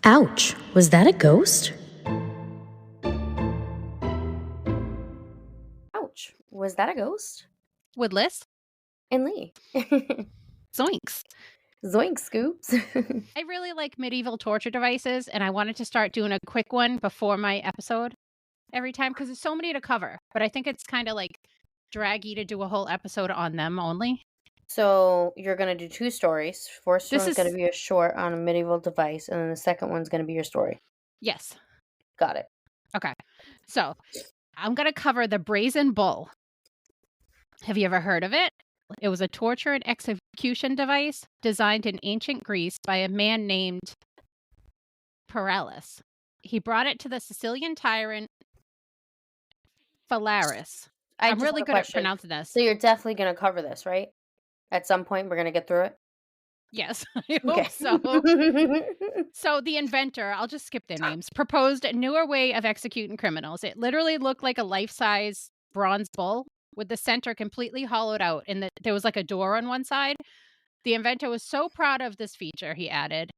Ouch, was that a ghost? Ouch. Was that a ghost? With Liz? And Lee. Zoinks. Zoink scoops. I really like medieval torture devices, and I wanted to start doing a quick one before my episode every time because there's so many to cover. But I think it's kind of like draggy to do a whole episode on them only. So you're going to do two stories. First This one's going is- to be a short on a medieval device, and then the second one's going to be your story. Yes. Got it. Okay. So I'm going to cover the Brazen Bull. Have you ever heard of it? It was a torture and execution device designed in ancient Greece by a man named Paralis. He brought it to the Sicilian tyrant Phalaris. I'm really good at pronouncing this. So you're definitely going to cover this, right? At some point, we're going to get through it? Yes, I hope so. So the inventor, I'll just skip their names, proposed a newer way of executing criminals. It literally looked like a life-size bronze bull with the center completely hollowed out, and there was like a door on one side. The inventor was so proud of this feature, he added.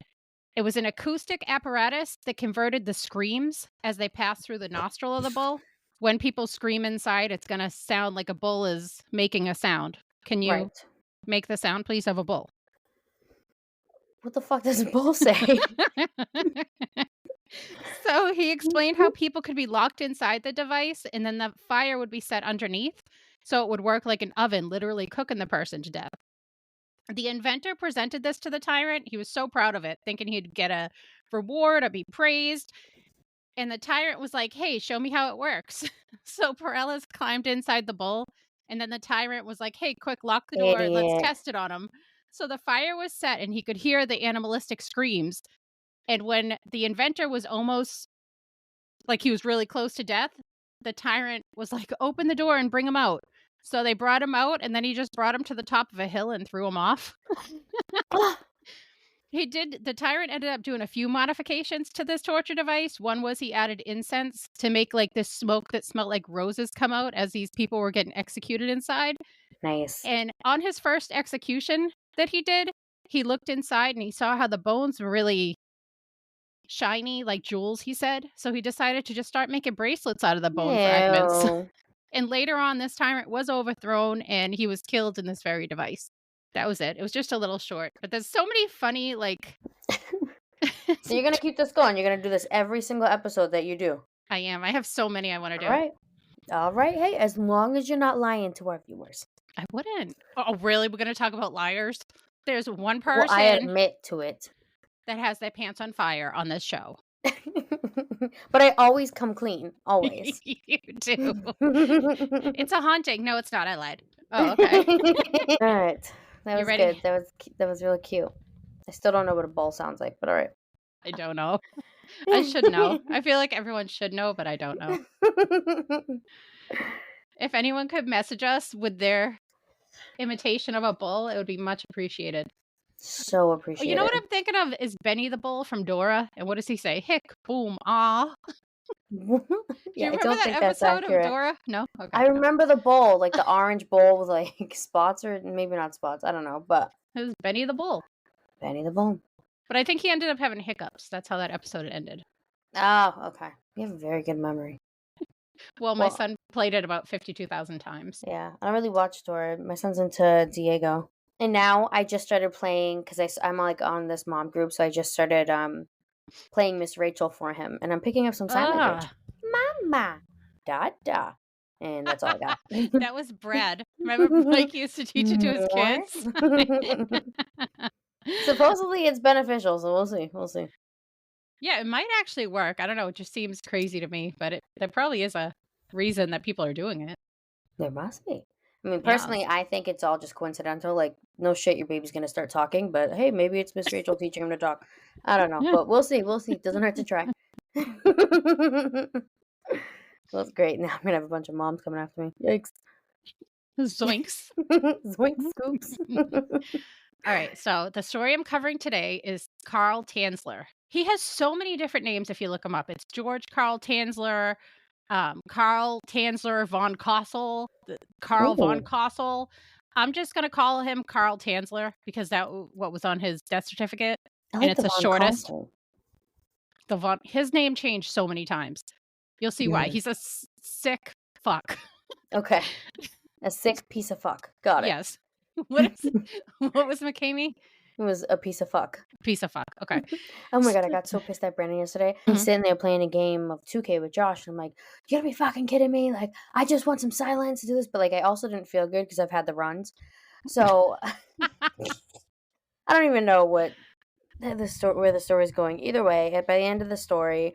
It was an acoustic apparatus that converted the screams as they passed through the nostril of the bull. When people scream inside, it's going to sound like a bull is making a sound. Can you make the sound, please, of a bull? What the fuck does a bull say? So he explained how people could be locked inside the device and then the fire would be set underneath. So it would work like an oven, literally cooking the person to death. The inventor presented this to the tyrant. He was so proud of it, thinking he'd get a reward or be praised. And the tyrant was like, hey, show me how it works. So Paralis climbed inside the bull. And then the tyrant was like, hey, quick, lock the door. Idiot. Let's test it on him. So the fire was set and he could hear the animalistic screams. And when the inventor was almost like he was really close to death, the tyrant was like, open the door and bring him out. So they brought him out, and then he just brought him to the top of a hill and threw him off. The tyrant ended up doing a few modifications to this torture device. One was he added incense to make like this smoke that smelled like roses come out as these people were getting executed inside. Nice. And on his first execution that he did, he looked inside and he saw how the bones were really shiny, like jewels, he said. So he decided to just start making bracelets out of the bone fragments. And later on, this tyrant was overthrown and he was killed in this very device. That was it. It was just a little short. But there's so many funny, like... So you're going to keep this going. You're going to do this every single episode that you do. I am. I have so many I want to do. All right. Hey, as long as you're not lying to our viewers. I wouldn't. Oh, really? We're going to talk about liars? There's one person... Well, I admit to it. ...that has their pants on fire on this show. But I always come clean. Always. You do. It's a haunting. No, it's not. I lied. Oh, okay. All right. That was ready? good. That was really cute. I still don't know what a bull sounds like, but all right. I don't know. I should know. I feel like everyone should know, but I don't know. If anyone could message us with their imitation of a bull, it would be much appreciated. So appreciated. You know what I'm thinking of is Benny the Bull from Dora. And what does he say? Hick, boom, ah. Yeah, you remember I don't that think episode that's accurate. of Dora? No? Okay. I remember the bowl, like the orange bowl with like spots, or maybe not spots. I don't know, but it was Benny the Bull. Benny the Bull. But I think he ended up having hiccups. That's how that episode ended. Oh, okay. You have a very good memory. Well, my son played it about 52,000 times. Yeah, I don't really watch Dora. My son's into Diego. And now I just started playing, because I'm like on this mom group, so I just started playing Miss Rachel for him. And I'm picking up some sign language. Mama, da. And that's all I got. That was Brad. Remember Mike used to teach it to his kids? Supposedly it's beneficial, so we'll see. Yeah, it might actually work. I don't know. It just seems crazy to me, but there probably is a reason that people are doing it. There must be. I mean, personally, I think it's all just coincidental. Like, no shit, your baby's going to start talking, but hey, maybe it's Miss Rachel teaching him to talk. I don't know, but we'll see. It doesn't hurt to try. Well, that's great. Now I'm going to have a bunch of moms coming after me. Yikes. Zoinks. Zoink scoops. All right, so the story I'm covering today is Carl Tanzler. He has so many different names if you look him up. It's George Carl Tanzler, Carl Tanzler von Kossel, Carl von Kossel. I'm just going to call him Carl Tanzler because that's what was on his death certificate. And it's the shortest. His name changed so many times. You'll see why. He's a sick fuck. Okay. A sick piece of fuck. Got it. Yes. What was McCamey? It was a piece of fuck. Piece of fuck. Okay. Oh my god, I got so pissed at Brandon yesterday. I'm sitting there playing a game of 2K with Josh, and I'm like, you gotta be fucking kidding me. Like, I just want some silence to do this. But, like, I also didn't feel good because I've had the runs. So, I don't even know what where the story is going. Either way, by the end of the story,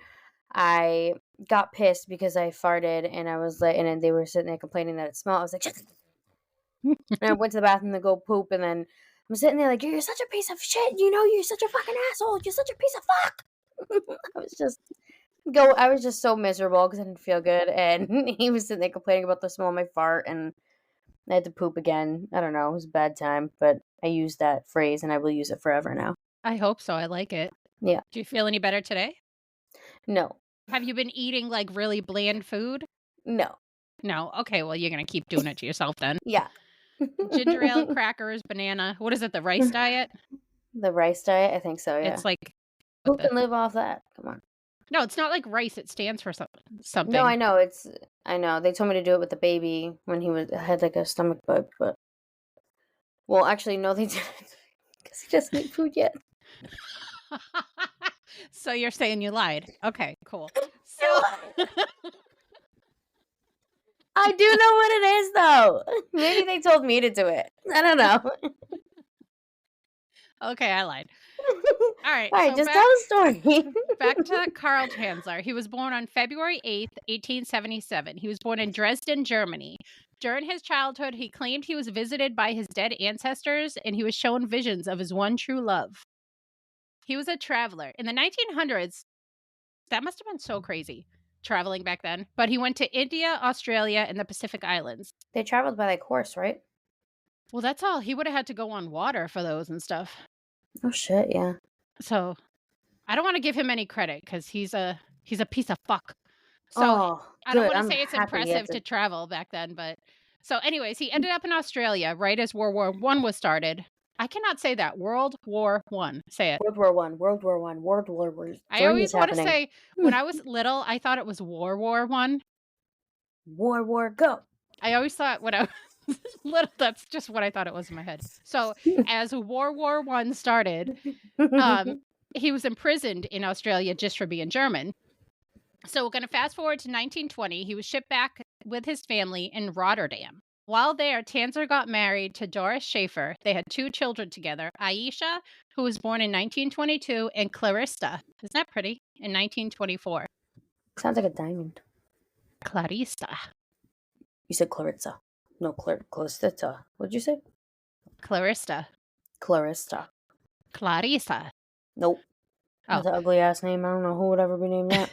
I got pissed because I farted, and I was like, and then they were sitting there complaining that it smelled. I was like, and I went to the bathroom to go poop, and then I'm sitting there like, you're such a piece of shit. You know, you're such a fucking asshole. You're such a piece of fuck. I was just so miserable because I didn't feel good, and he was sitting there complaining about the smell of my fart, and I had to poop again. I don't know. It was a bad time, but I used that phrase, and I will use it forever now. I hope so. I like it. Yeah. Do you feel any better today? No. Have you been eating like really bland food? No. No. Okay, well, you're going to keep doing it to yourself then. Yeah. Ginger ale, crackers, banana. What is it, the rice diet? The rice diet? I think so, yeah. It's like... Who can live off that? Come on. No, it's not like rice. It stands for something. No, I know. I know. They told me to do it with the baby when he had like a stomach bug, but... Well, actually, no, they didn't. Because he doesn't eat food yet. So you're saying you lied. Okay, cool. So I do know what it is, though. Maybe they told me to do it. I don't know. Okay, I lied. All right, so just tell the story. Back to Karl Tanzler. He was born on February 8th, 1877. He was born in Dresden, Germany. During his childhood, he claimed he was visited by his dead ancestors, and he was shown visions of his one true love. He was a traveler. In the 1900s, that must have been so crazy, traveling back then. But he went to India, Australia, and the Pacific Islands. They traveled by, like, horse, right? Well, that's all. He would have had to go on water for those and stuff. Oh, shit, yeah. So, I don't want to give him any credit, because he's a piece of fuck. So, I don't want to say it's impressive to travel back then, but... So, anyways, he ended up in Australia right as World War I was started. I cannot say that. World War I. Say it. World War I. World War I. World War I. I always want to say, when I was little, I thought it was War I. War, go. I always thought when I was little, that's just what I thought it was in my head. So, as World War I started, he was imprisoned in Australia just for being German. So, we're going to fast forward to 1920. He was shipped back with his family in Rotterdam. While there, Tanzler got married to Doris Schaefer. They had 2 children together, Aisha, who was born in 1922, and Clarissa. Isn't that pretty? In 1924. Sounds like a diamond. Clarissa. You said Clarissa. No, Clarissa. What'd you say? Clarissa. Clarissa. Clarissa. Nope. Oh. That's an ugly-ass name. I don't know who would ever be named that.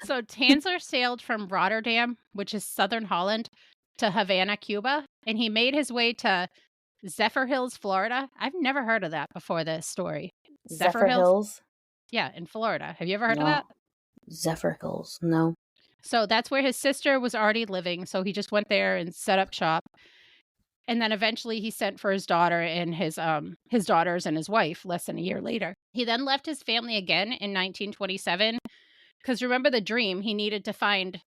So Tanzler sailed from Rotterdam, which is southern Holland, to Havana, Cuba, and he made his way to Zephyr Hills, Florida. I've never heard of that before this story. Zephyr Hills? Yeah, in Florida. Have you ever heard of that? Zephyr Hills, no. So that's where his sister was already living, so he just went there and set up shop. And then eventually he sent for his daughter and his daughters and his wife less than a year later. He then left his family again in 1927, because remember the dream, he needed to find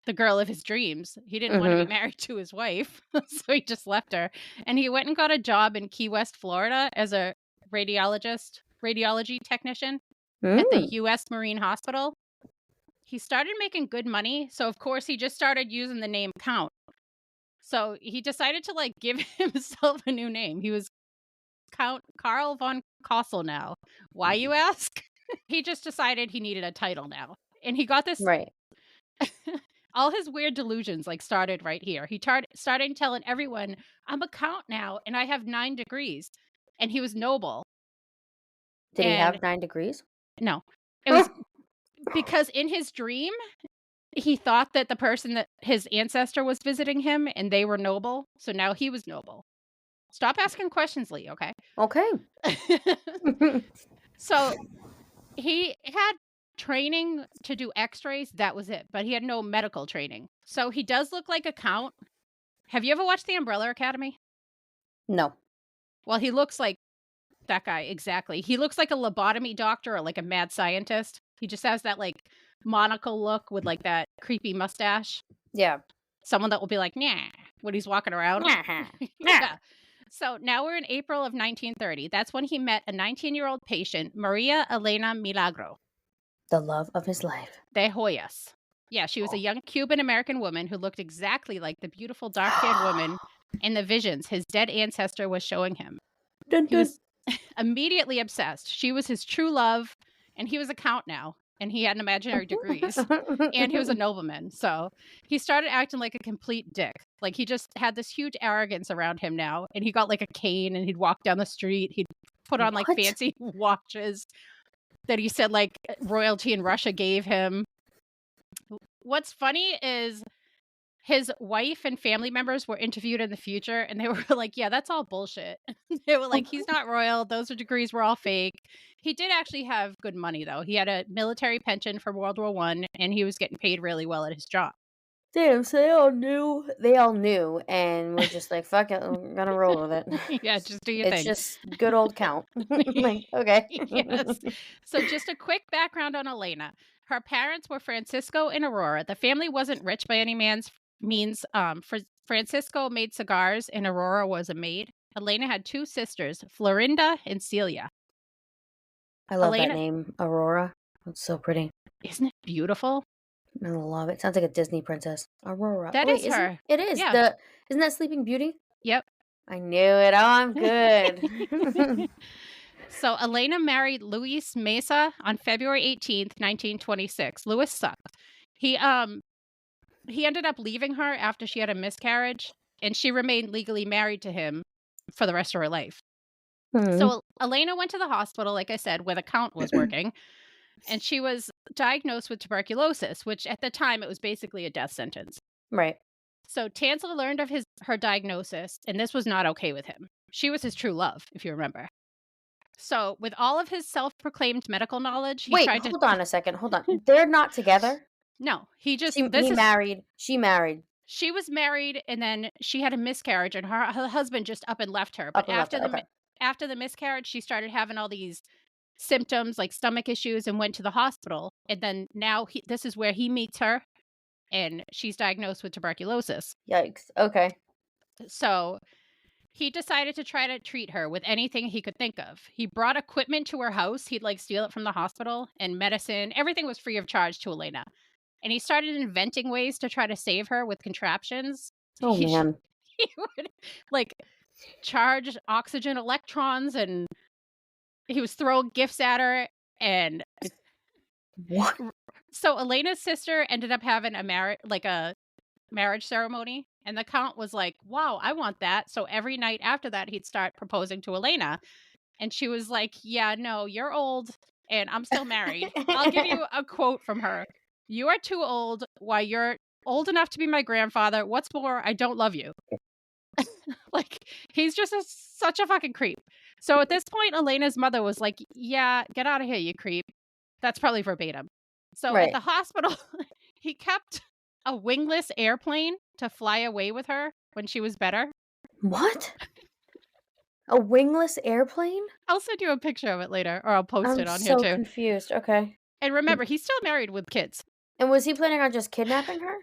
the girl of his dreams. He didn't want to be married to his wife, so he just left her. And he went and got a job in Key West, Florida as a radiology technician at the U.S. Marine Hospital. He started making good money, so of course he just started using the name Count. So he decided to like give himself a new name. He was Count Karl von Kossel now. Why, you ask? He just decided he needed a title now. And he got this... Right. All his weird delusions like started right here. He started telling everyone, I'm a count now and I have 9 degrees. And he was noble. Did he have 9 degrees? No. It was because in his dream, he thought that the person that his ancestor was visiting him and they were noble. So now he was noble. Stop asking questions, Lee, okay? Okay. So he had training to do x-rays, that was it, but he had no medical training. So he does look like a count. Have you ever watched The Umbrella Academy? No. Well, he looks like that guy, exactly. He looks like a lobotomy doctor or like a mad scientist. He just has that, like, monocle look with, like, that creepy mustache. Yeah. Someone that will be like, "Nah," when he's walking around. Yeah. So now we're in April of 1930. That's when he met a 19-year-old patient, Maria Elena Milagro The love of his life. de Hoyos. Yeah, she was a young Cuban-American woman who looked exactly like the beautiful dark-haired woman in the visions his dead ancestor was showing him. Dun, He dun. was immediately obsessed. She was his true love, and he was a count now, and he had imaginary degrees, and he was a nobleman. So he started acting like a complete dick. Like, he just had this huge arrogance around him now, and he got like a cane, and he'd walk down the street. He'd put on like What? fancy watches that he said like royalty in Russia gave him. What's funny is his wife and family members were interviewed in the future, and they were like, "Yeah, that's all bullshit." They were like, "He's not royal. Those degrees were all fake." He did actually have good money, though. He had a military pension from World War I, and he was getting paid really well at his job. Damn, so they all knew. They all knew, and we're just like, fuck it, we're gonna roll with it. Yeah, just do your It's thing. just good old count. Like, okay. Yes. So just a quick background on Elena. Her parents were Francisco and Aurora. The family wasn't rich by any means. Francisco made cigars and Aurora was a maid. Elena had two sisters, Florinda and Celia. I love that Elena, name, Aurora. It's so pretty. isn't it beautiful? I love it. Sounds like a Disney princess. Aurora. That Wait, is isn't her. it? Is Yeah. isn't that Sleeping Beauty? Yep. I knew it. Oh, I'm good. So Elena married Luis Mesa on February 18th, 1926. Luis sucked. He ended up leaving her after she had a miscarriage, and she remained legally married to him for the rest of her life. So Elena went to the hospital, like I said, where the count was working, and she was diagnosed with tuberculosis, which at the time it was basically a death sentence. Right. So Tanzler learned of her diagnosis, and this was not okay with him. She was his true love, if you remember. So with all of his self-proclaimed medical knowledge, he tried to... Hold on a second. Hold on. They're not together? No, he just... married. She married. She was married, and then she had a miscarriage, and her husband just up and left her. But after the miscarriage, she started having all these symptoms, like stomach issues, and went to the hospital. And then now this is where he meets her, and she's diagnosed with tuberculosis. Yikes. Okay. So he decided to try to treat her with anything he could think of. He brought equipment to her house. He'd like steal it from the hospital, and medicine. Everything was free of charge to Elena. And he started inventing ways to try to save her with contraptions. Oh, man. He would like charge oxygen electrons, and he was throwing gifts at her. And what? So Elena's sister ended up having a marriage ceremony, and the count was like, "Wow, I want that." So every night after that, he'd start proposing to Elena, and she was like, "Yeah, no, you're old, and I'm still married." I'll give you a quote from her. "You are too old. Why, you're old enough to be my grandfather. What's more, I don't love you." Like, he's just such a fucking creep. So at this point, Elena's mother was like, "Yeah, get out of here, you creep." That's probably verbatim. So at the hospital, he kept a wingless airplane to fly away with her when she was better. What? A wingless airplane? I'll send you a picture of it later, or I'll post it on here I'm too. so confused. Okay. And remember, he's still married with kids. And was he planning on just kidnapping her?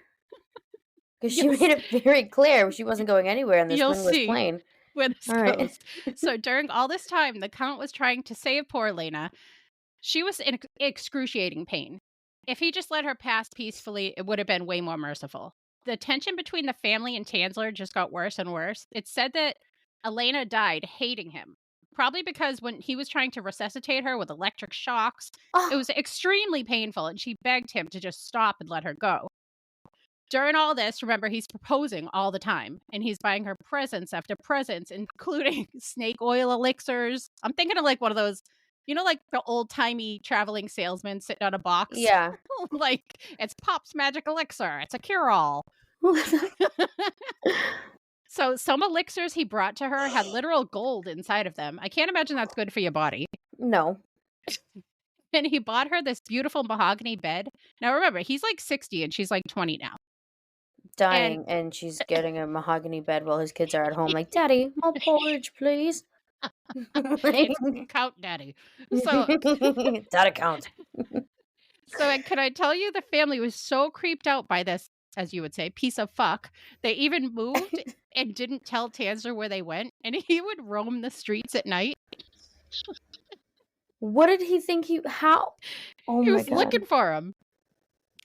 Because she made it very clear she wasn't going anywhere in this wingless plane. Where this goes. So during all this time, the count was trying to save poor Elena. She was in excruciating pain. If he just let her pass peacefully, it would have been way more merciful. The tension between the family and Tanzler just got worse and worse. It's said that Elena died hating him, probably because when he was trying to resuscitate her with electric shocks, it was extremely painful, and she begged him to just stop and let her go. During all this, remember, he's proposing all the time, and he's buying her presents after presents, including snake oil elixirs. I'm thinking of like one of those, you know, like the old-timey traveling salesman sitting on a box? Yeah. Like, it's Pop's Magic Elixir. It's a cure-all. So some elixirs he brought to her had literal gold inside of them. I can't imagine that's good for your body. No. And he bought her this beautiful mahogany bed. Now remember, he's like 60 and she's like 20 now. Dying, and she's getting a mahogany bed while his kids are at home like, "Daddy, more porridge, please." It's Count Daddy. So that account. So can I tell you, the family was so creeped out by this, as you would say, piece of fuck. They even moved and didn't tell Tanzler where they went, and he would roam the streets at night. What did he think how? Oh He my was God. looking for him.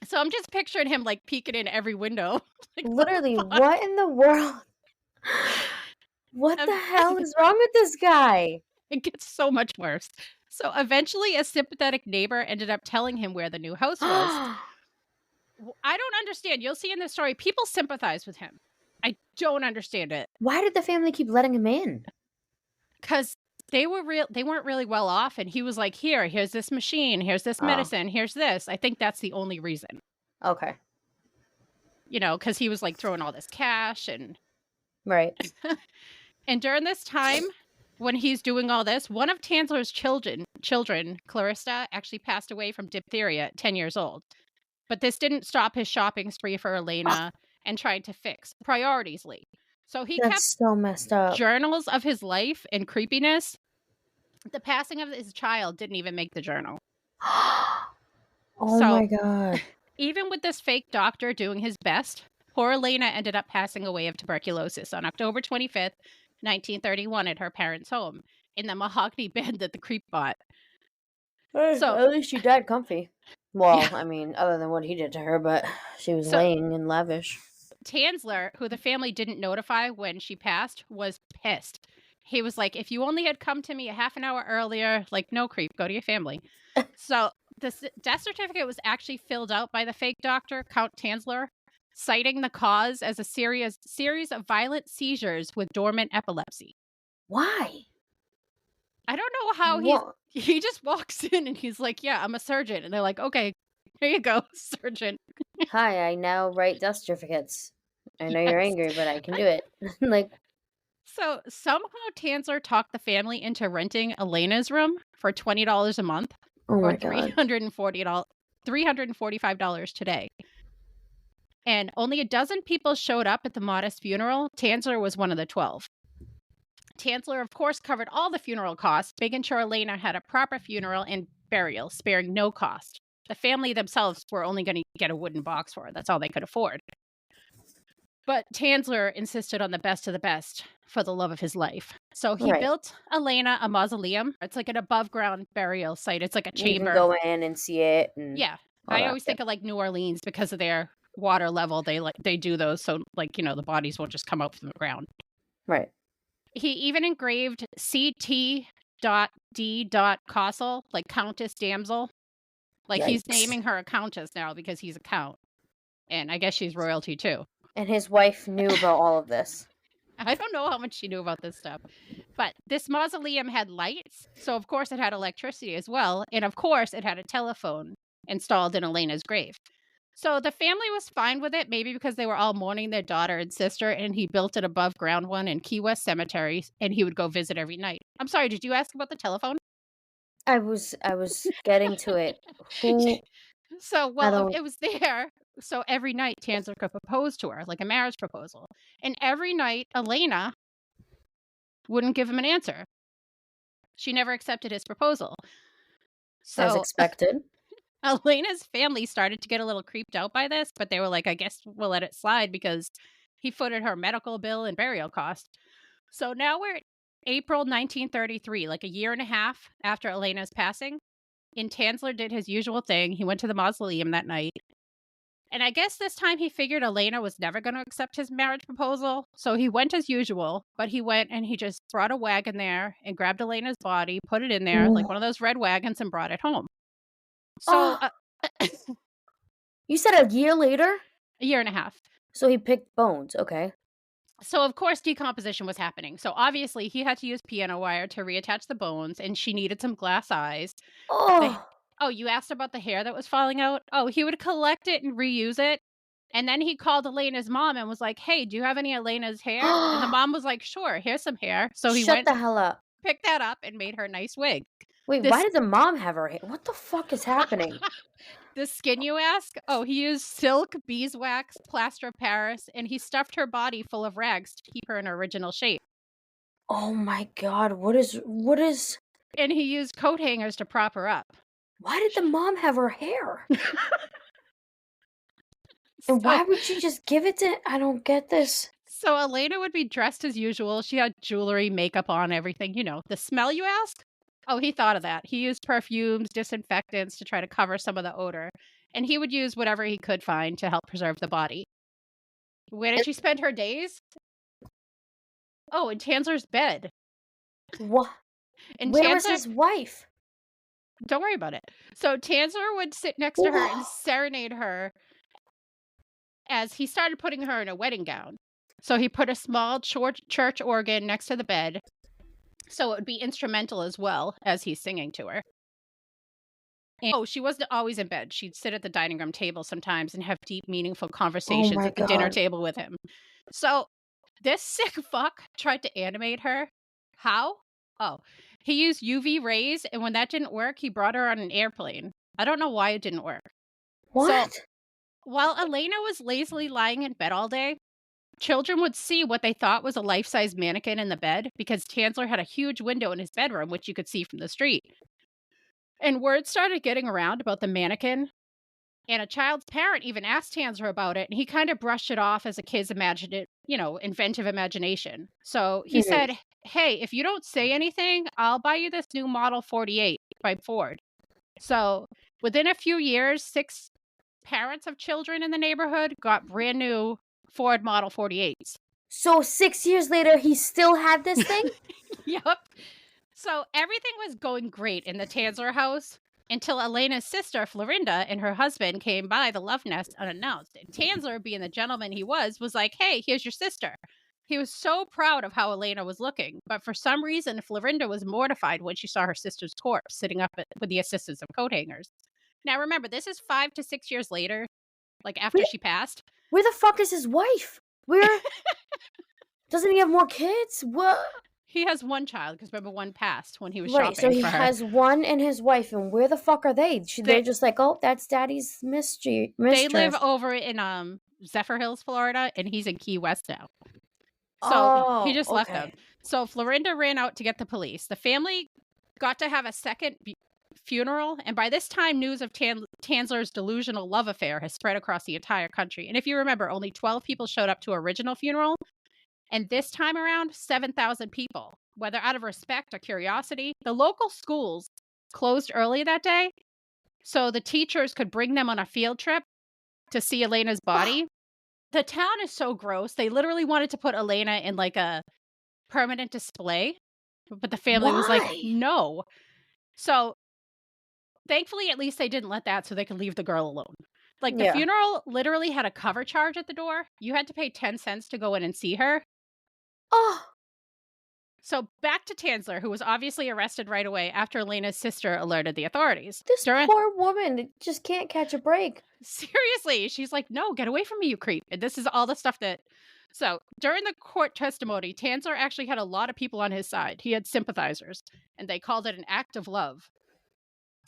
So I'm just picturing him like peeking in every window. Like, Literally, what in the world? What the hell is wrong with this guy? It gets so much worse. So eventually, a sympathetic neighbor ended up telling him where the new house was. I don't understand. You'll see in this story, people sympathize with him. I don't understand it. Why did the family keep letting him in? Because they weren't really well off, and he was like, here's this machine, here's this medicine, here's this. I think that's the only reason. Okay. You know, because he was like throwing all this cash and right. And during this time, when he's doing all this, one of Tanzler's children, Clarissa, actually passed away from diphtheria at 10 years old. But this didn't stop his shopping spree for Elena and trying to fix priorities. So he kept so messed up. Journals of his life and creepiness. The passing of his child didn't even make the journal. My God. Even with this fake doctor doing his best, poor Elena ended up passing away of tuberculosis on October 25th, 1931 at her parents' home in the mahogany bed that the creep bought. So at least she died comfy. Well, I mean, other than what he did to her, but she was laying in lavish. Tanzler, who the family didn't notify when she passed, was pissed. He was like, if you only had come to me a half an hour earlier, like, no, creep, go to your family. So the death certificate was actually filled out by the fake doctor, Count Tanzler, citing the cause as a series of violent seizures with dormant epilepsy. Why? I don't know how he just walks in and he's like, yeah, I'm a surgeon. And they're like, okay, here you go, surgeon. Hi, I now write death certificates. I know you're angry, but I can do it. So somehow Tanzler talked the family into renting Elena's room for $20 a month, or $345 today. And only a dozen people showed up at the modest funeral. Tanzler was one of the 12. Tanzler, of course, covered all the funeral costs, making sure Elena had a proper funeral and burial, sparing no cost. The family themselves were only going to get a wooden box for her. That's all they could afford. But Tanzler insisted on the best of the best for the love of his life. So he built Elena a mausoleum. It's like an above-ground burial site. It's like a chamber. You can go in and see it. And I always think of like New Orleans because of their water level. They do those so the bodies won't just come out from the ground. Right. He even engraved CT.D. Castle, like Countess Damsel. Like he's naming her a countess now because he's a count. And I guess she's royalty too. And his wife knew about all of this. I don't know how much she knew about this stuff. But this mausoleum had lights. So, of course, it had electricity as well. And, of course, it had a telephone installed in Elena's grave. So the family was fine with it, maybe because they were all mourning their daughter and sister. And he built an above ground one in Key West Cemetery. And he would go visit every night. I'm sorry, did you ask about the telephone? I was getting to it. It was there. So every night Tanzler could propose to her, like a marriage proposal. And every night Elena wouldn't give him an answer. She never accepted his proposal. So, as expected. Elena's family started to get a little creeped out by this, but they were like, I guess we'll let it slide because he footed her medical bill and burial cost. So now we're at April 1933, like a year and a half after Elena's passing. And Tanzler did his usual thing. He went to the mausoleum that night. And I guess this time he figured Elena was never going to accept his marriage proposal. So he went as usual, but he went and he just brought a wagon there and grabbed Elena's body, put it in there, like one of those red wagons, and brought it home. So you said a year later? A year and a half. So he picked bones. Okay. So, of course, decomposition was happening. So, obviously, he had to use piano wire to reattach the bones, and she needed some glass eyes. Oh, you asked about the hair that was falling out? Oh, he would collect it and reuse it. And then he called Elena's mom and was like, hey, do you have any Elena's hair? And the mom was like, sure, here's some hair. So he Shut the hell up. Picked that up and made her a nice wig. Wait, why did the mom have her hair? What the fuck is happening? The skin, you ask? Oh, he used silk, beeswax, plaster of Paris, and he stuffed her body full of rags to keep her in her original shape. Oh my God, what is... And he used coat hangers to prop her up. Why did the mom have her hair? And So why would she just give it to... I don't get this. so Elena would be dressed as usual. She had jewelry, makeup on, everything. The smell, you ask? Oh, he thought of that. He used perfumes, disinfectants to try to cover some of the odor. And he would use whatever he could find to help preserve the body. Where did she spend her days? Oh, in Tanzler's bed. What? And Where was Tanzler, his wife? don't worry about it. So Tanzler would sit next to her and serenade her as he started putting her in a wedding gown. So he put a small church organ next to the bed, so it would be instrumental as well as he's singing to her. And, she wasn't always in bed. She'd sit at the dining room table sometimes and have deep, meaningful Oh conversations my at the dinner God. table with him. So this sick fuck tried to animate her. How? Oh, he used UV rays, and when that didn't work, he brought her on an airplane. I don't know why it didn't work. So What? while Elena was lazily lying in bed all day, children would see what they thought was a life-size mannequin in the bed because Tanzler had a huge window in his bedroom, which you could see from the street. And word started getting around about the mannequin, and a child's parent even asked Tanzler about it, and he kind of brushed it off as a kid's inventive imagination. So he Mhm. said, hey, if you don't say anything, I'll buy you this new Model 48 by Ford. So within a few years, 6 parents of children in the neighborhood got brand new Ford Model 48s. So 6 years later, he still had this thing? Yep. So everything was going great in the Tanzler house until Elena's sister, Florinda, and her husband came by the love nest unannounced. And Tanzler, being the gentleman he was like, hey, here's your sister. He was so proud of how Elena was looking, but for some reason, Florinda was mortified when she saw her sister's corpse sitting up with the assistance of coat hangers. Now, remember, this is 5 to 6 years later, like after she passed. Where the fuck is his wife? Where? Doesn't he have more kids? What? He has one child, because remember, one passed when he was Right, so shopping he for her. has one and his wife, and where the fuck are they? They're just like, oh, that's daddy's They mistress. live over in Zephyr Hills, Florida, and he's in Key West now. So he Oh, just left them. okay. So Florinda ran out to get the police. The family got to have a second funeral, and by this time, news of Tanzler's delusional love affair has spread across the entire country. And if you remember, only 12 people showed up to original funeral, and this time around, 7,000 people. Whether out of respect or curiosity, the local schools closed early that day, so the teachers could bring them on a field trip to see Elena's body. The town is so gross. They literally wanted to put Elena in like a permanent display, but the family was like, Why? no. So thankfully, at least they didn't let that so they could leave the girl alone. Like the Yeah. funeral literally had a cover charge at the door. You had to pay 10 cents to go in and see her. Oh, So back to Tanzler, who was obviously arrested right away after Elena's sister alerted the authorities. this poor woman just can't catch a break. Seriously, she's like, no, get away from me, you creep. And this is all the stuff that... So during the court testimony, Tanzler actually had a lot of people on his side. He had sympathizers, and they called it an act of love.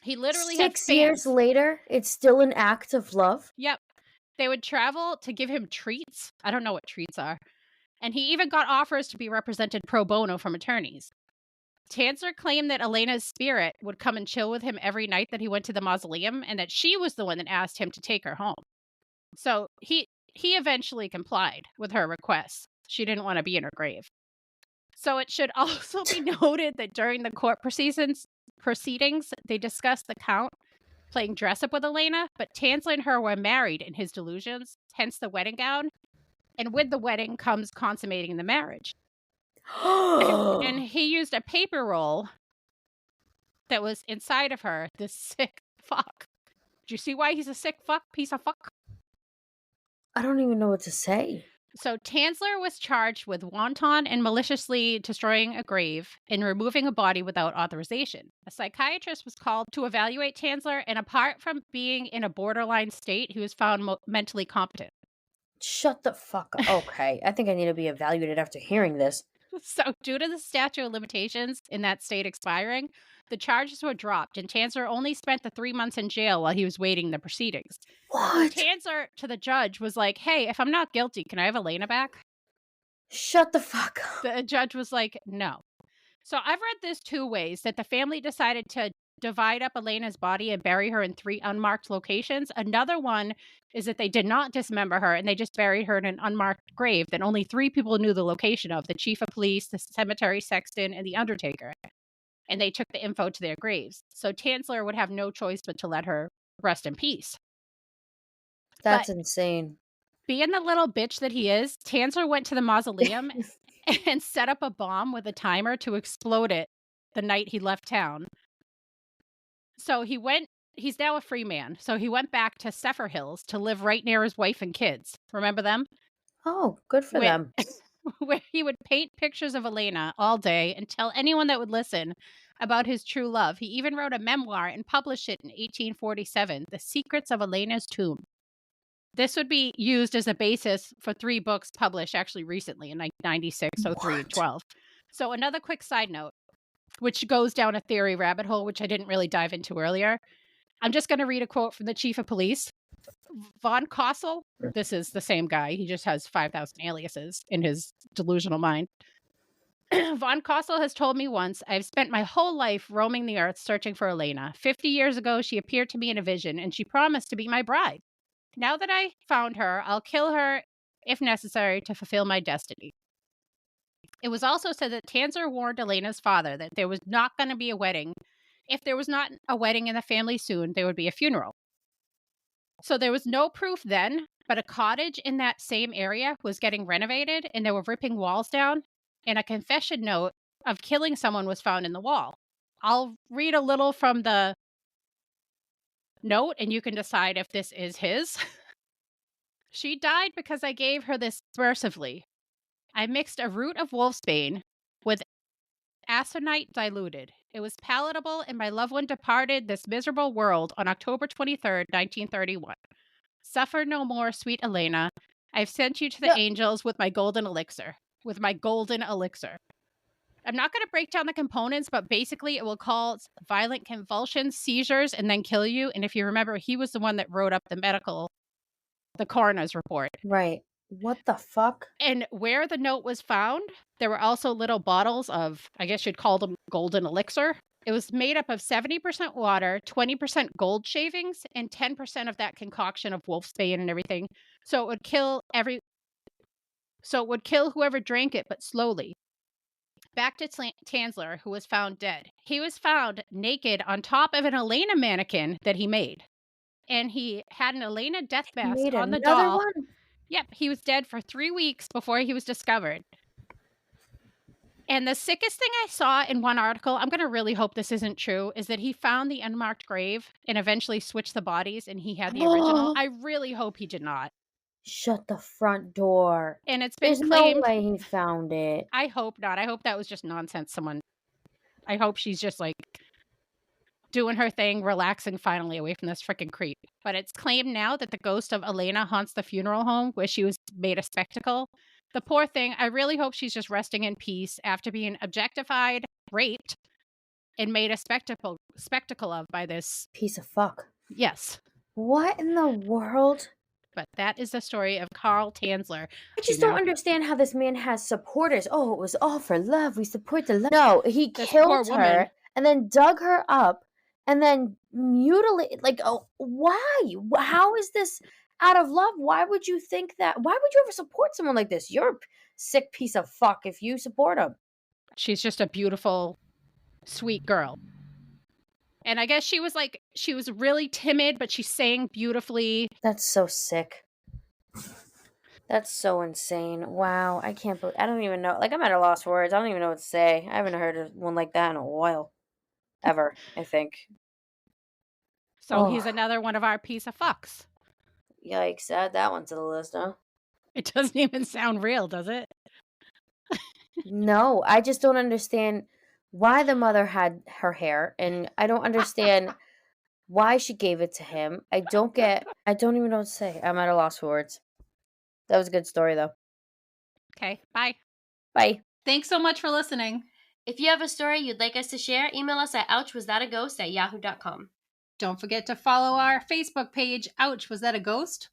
He literally had 6 years fans. later, it's still an act of love? Yep. They would travel to give him treats. I don't know what treats are. And he even got offers to be represented pro bono from attorneys. Tanzler claimed that Elena's spirit would come and chill with him every night that he went to the mausoleum, and that she was the one that asked him to take her home. So he eventually complied with her requests. She didn't want to be in her grave. So it should also be noted that during the court proceedings, they discussed the count playing dress up with Elena, but Tanzler and her were married in his delusions, hence the wedding gown. And with the wedding comes consummating the marriage. And he used a paper roll that was inside of her, this sick fuck. Do you see why he's a sick fuck, piece of fuck? I don't even know what to say. So Tanzler was charged with wanton and maliciously destroying a grave and removing a body without authorization. A psychiatrist was called to evaluate Tanzler, and apart from being in a borderline state, he was found mentally competent. Shut the fuck up. Okay, I think I need to be evaluated after hearing this. So due to the statute of limitations in that state expiring, the charges were dropped, and Tanzler only spent the 3 months in jail while he was waiting the proceedings. What? Tanzler to the judge was like, hey, if I'm not guilty, can I have Elena back? Shut the fuck up. The judge was like, no. So I've read this 2 ways, that the family decided to divide up Elena's body and bury her in 3 unmarked locations. Another one is that they did not dismember her and they just buried her in an unmarked grave that only 3 people knew the location of: the chief of police, the cemetery sexton, and the undertaker. And they took the info to their graves. So Tanzler would have no choice but to let her rest in peace. That's But insane. being the little bitch that he is, Tanzler went to the mausoleum and set up a bomb with a timer to explode it the night he left town. So he's now a free man. So he went back to Sefer Hills to live right near his wife and kids. Remember them? Oh, good for them. Where he would paint pictures of Elena all day and tell anyone that would listen about his true love. He even wrote a memoir and published it in 1847, The Secrets of Elena's Tomb. This would be used as a basis for 3 books published actually recently in 1996, 03, and 12. So another quick side note, which goes down a theory rabbit hole, which I didn't really dive into earlier. I'm just going to read a quote from the chief of police. Von Kossel, this is the same guy. He just has 5,000 aliases in his delusional mind. Von Kossel has told me once, I've spent my whole life roaming the earth searching for Elena. 50 years ago, she appeared to me in a vision, and she promised to be my bride. Now that I found her, I'll kill her if necessary to fulfill my destiny. It was also said that Tanzler warned Elena's father that there was not going to be a wedding. If there was not a wedding in the family soon, there would be a funeral. So there was no proof then, but a cottage in that same area was getting renovated and they were ripping walls down, and a confession note of killing someone was found in the wall. I'll read a little from the note and you can decide if this is his. She died because I gave her this subversively. I mixed a root of wolfsbane with aconite diluted. It was palatable, and my loved one departed this miserable world on October 23rd, 1931. Suffer no more, sweet Elena. I've sent you to the angels with my golden elixir. With my golden elixir. I'm not going to break down the components, but basically it will cause violent convulsions, seizures, and then kill you. And if you remember, he was the one that wrote up the coroner's report. Right. What the fuck? And where the note was found, there were also little bottles of, I guess you'd call them golden elixir. It was made up of 70% water, 20% gold shavings, and 10% of that concoction of wolfsbane and everything. So it would kill whoever drank it, but slowly. Back to Tanzler, who was found dead. He was found naked on top of an Elena mannequin that he made. And he had an Elena death mask on the doll. One? Yep, he was dead for 3 weeks before he was discovered. And the sickest thing I saw in one article, I'm going to really hope this isn't true, is that he found the unmarked grave and eventually switched the bodies and he had the original. I really hope he did not. Shut the front door. And it's been There's claimed. no way he found it. I hope not. I hope that was just nonsense. I hope she's just like doing her thing, relaxing finally away from this freaking creep. But it's claimed now that the ghost of Elena haunts the funeral home where she was made a spectacle. The poor thing, I really hope she's just resting in peace after being objectified, raped, and made a spectacle of by this piece of fuck. Yes. What in the world? But that is the story of Carl Tanzler. I just don't understand how this man has supporters. Oh, it was all for love. We support the love. No, he killed her and then dug her up and then mutilated. Like, oh, why? How is this out of love? Why would you think that? Why would you ever support someone like this? You're a sick piece of fuck if you support him. She's just a beautiful, sweet girl. And I guess she was really timid, but she sang beautifully. That's so sick. That's so insane. Wow. I can't believe, I don't even know. Like, I'm at a loss for words. I don't even know what to say. I haven't heard of one like that in a while. Ever, I think. So he's another one of our piece of fucks. Yikes. Add that one to the list, huh? It doesn't even sound real, does it? No, I just don't understand why the mother had her hair, and I don't understand why she gave it to him. I don't even know what to say. I'm at a loss for words. That was a good story, though. Okay, bye. Bye. Thanks so much for listening. If you have a story you'd like us to share, email us at ouchwasthataghost@yahoo.com. Don't forget to follow our Facebook page, Ouch, Was That a Ghost?